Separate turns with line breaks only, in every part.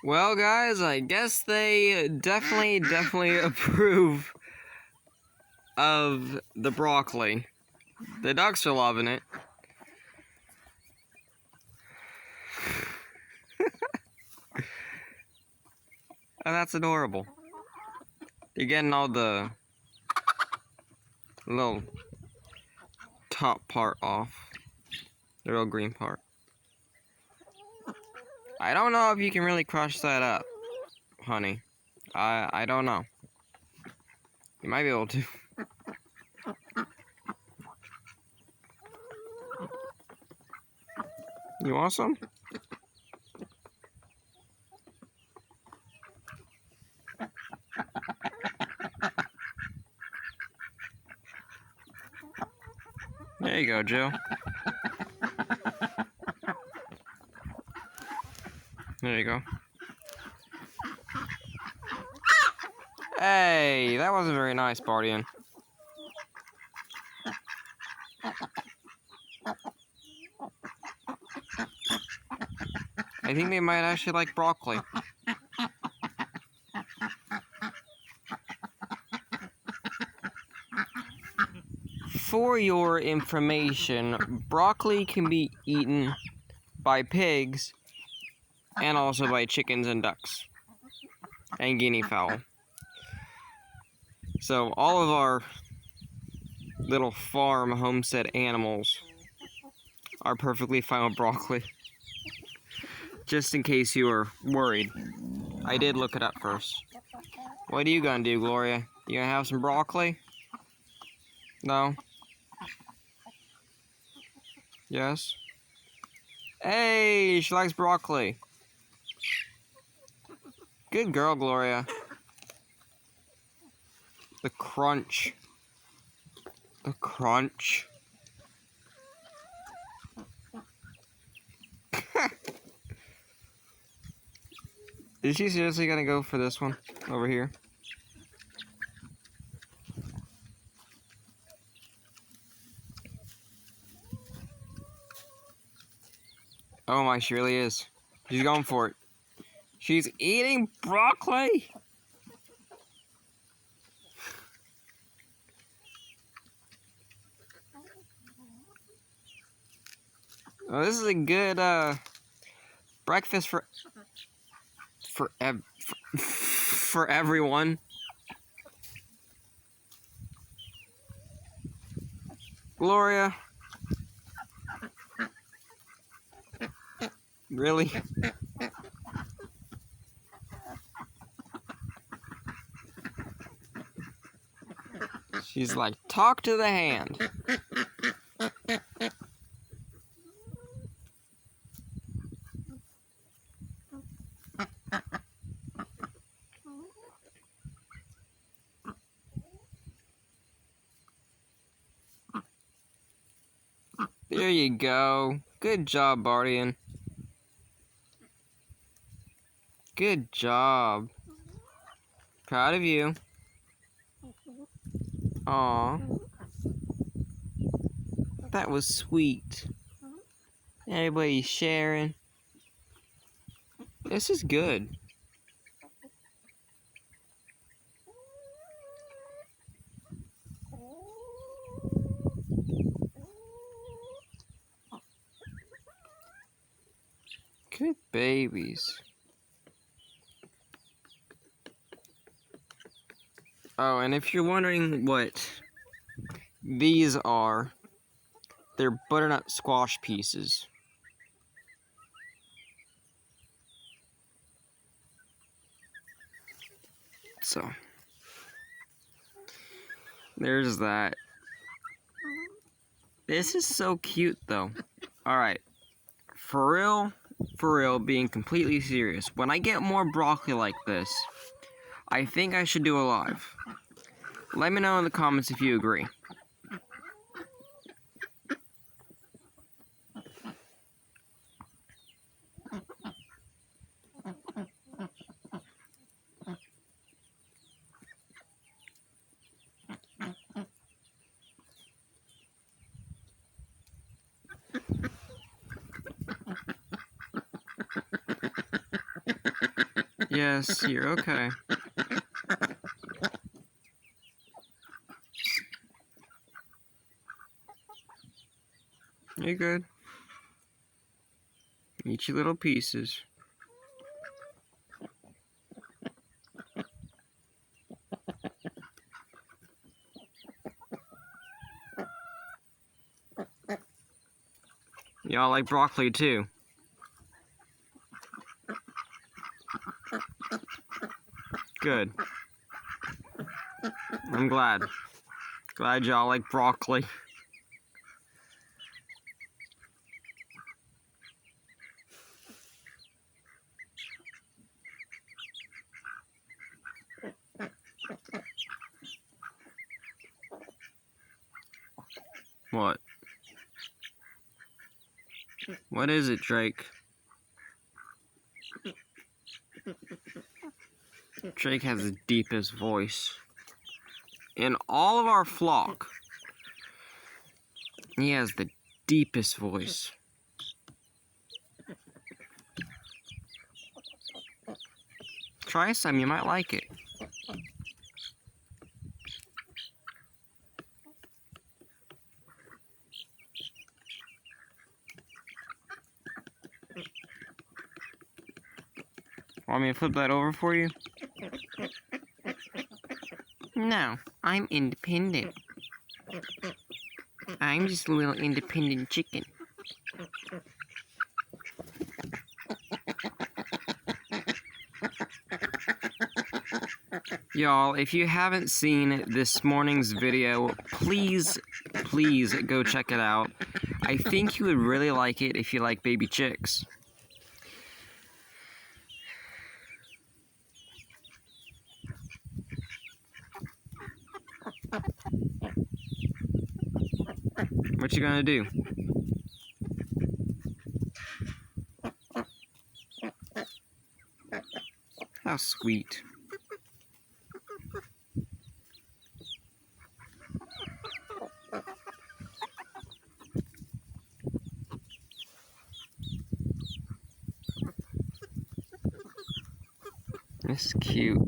Well, guys, I guess they definitely approve of the broccoli. The ducks are loving it. And that's adorable. You're getting all the little top part off. The real green part. I don't know if you can really crush that up, honey. I don't know. You might be able to. You want some? There you go, Jill. There you go. Hey, that wasn't very nice, Bardian. I think they might actually like broccoli. For your information, broccoli can be eaten by pigs and also by chickens and ducks and guinea fowl. So all of our little farm homestead animals are perfectly fine with broccoli. Just in case you were worried. I did look it up first. What are you gonna do, Gloria? You gonna have some broccoli? No? Yes? Hey, she likes broccoli. Good girl, Gloria. The crunch. The crunch. Is she seriously gonna go for this one over here? Oh my, she really is. She's going for it. She's eating broccoli! Oh, this is a good breakfast for everyone. Gloria. Really? She's like, talk to the hand. There you go. Good job, Bardian. Good job. Proud of you. Aw. That was sweet. Everybody's sharing. This is good. Good babies. Oh, and if you're wondering what these are, they're butternut squash pieces. So, there's that. This is so cute, though. Alright, for real, being completely serious, when I get more broccoli like this, I think I should do a live. Let me know in the comments if you agree. Yes, you're okay. You're good. Eat your little pieces. Y'all like broccoli too. Good. I'm glad. Glad y'all like broccoli. What? What is it, Drake? Drake has the deepest voice in all of our flock. He has the deepest voice. Try some, you might like it. Want me to flip that over for you? No, I'm independent. I'm just a little independent chicken. Y'all, if you haven't seen this morning's video, please go check it out. I think you would really like it if you like baby chicks. What you gonna do? How sweet. This is cute.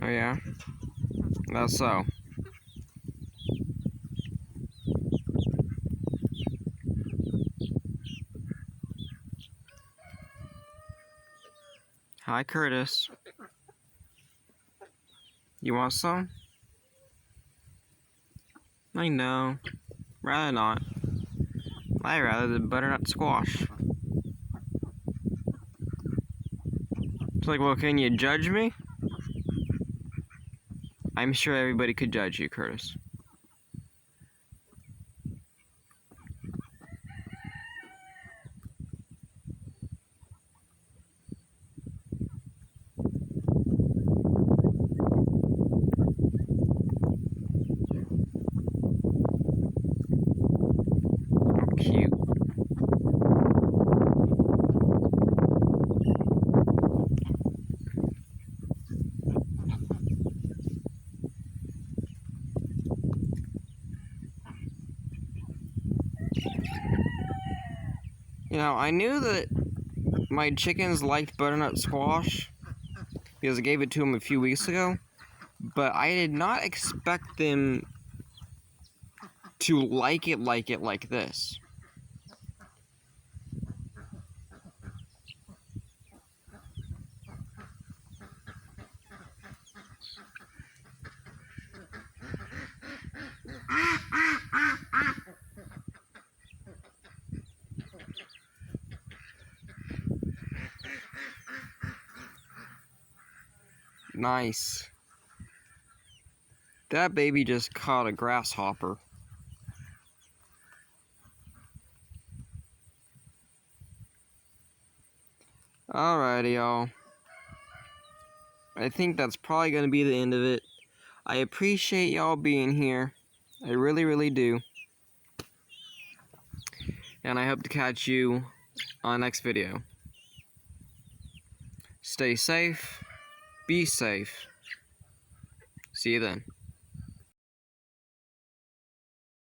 Oh yeah? That's so. Hi, Curtis. You want some? I know. Rather not. I'd rather the butternut squash. It's like, well, can you judge me? I'm sure everybody could judge you, Curtis. How cute. You know, I knew that my chickens liked butternut squash because I gave it to them a few weeks ago, but I did not expect them to like it like this. Nice. That baby just caught a grasshopper. Alrighty, y'all. I think that's probably going to be the end of it. I appreciate y'all being here. I really, really do. And I hope to catch you on the next video. Stay safe. Be safe. See you then.